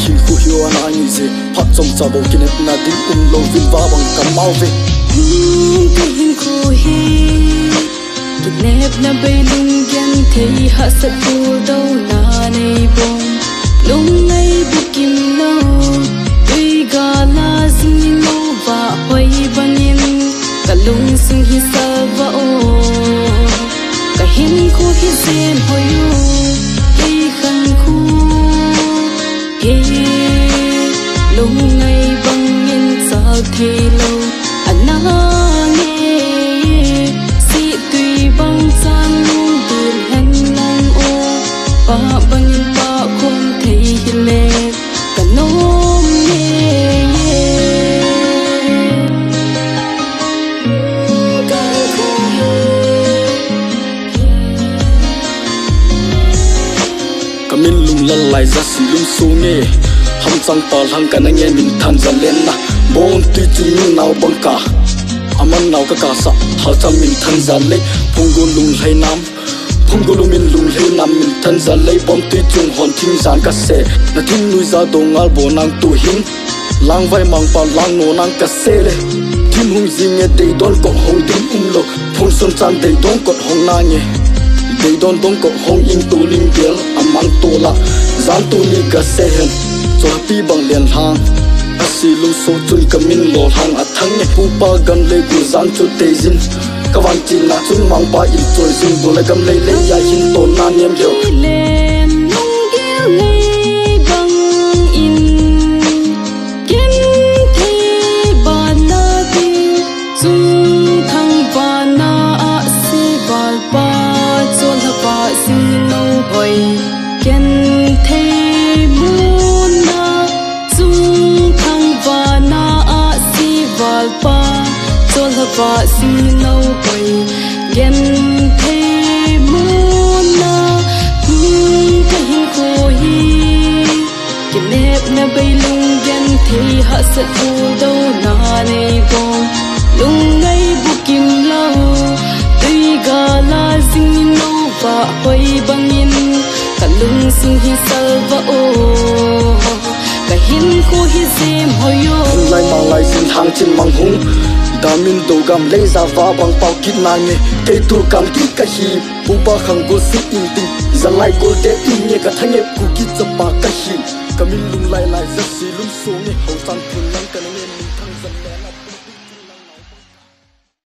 hin khu hiu an ai ze phat chom cha bo kinet na tin lo vin wa bang kamal ve cái hin khu hi kinep na bay lung gen thei ha sat pur đâu na nei bom lung nei bukim lo tui ga la zing lo va hoi bangin ka lung sung hi sa va o ka hin khu hi zen hoyu ki khan khu he lung nei bangin sa thei lo ana min lung lal lai za si lung su nge ham chang tal hang kan nge min than za len na bon tu chu min naw bang ka aman naw ka sa hal cham min than za le phungu lung lai nam phungu lung min lung lai nam min than za le bom tu chu hon thing zan ka se na thing lui za do ngal bo nang tu hin lang vai mang pa lang no nang ka se le thim hung jing nge dei don ko hong ding lo phung son chan dei don ko hong na nge dei don dong ko hong in tu ling bel amang to la zan tu ni ka se hen cho pi bang len hang asi lung so chun kamin lo hang athang ne pu pa gan le gu zan chu te jin kawan chin na chun mang pa in choi jin bu la gam le le ya hin to na nem yo len nong gel le bang in ken the ba na ti chung thang ba na a se bal pa xin lâu hồi ken thế muôn na chung thang va na a si val pa cho la va xin lâu hồi ken thế muôn na cái hin cô hi cái nếp na bay lung ken thế hạ sát u đâu na nei bom lung ngay bukim lâu tui ga la xin lâu và hoi bangin ka lung sung hi salva o ka hin khu hi zem hoyo lai mang lai sin thang chin mang hung da min do gam le za va bang pau kit na nge ke tu kam ki ka hi pu ba khang go si in ti za lai go te in nge ka thange ku ki cha pa ka hi ka min lung lai lai za si lung so nge ho sang phun nang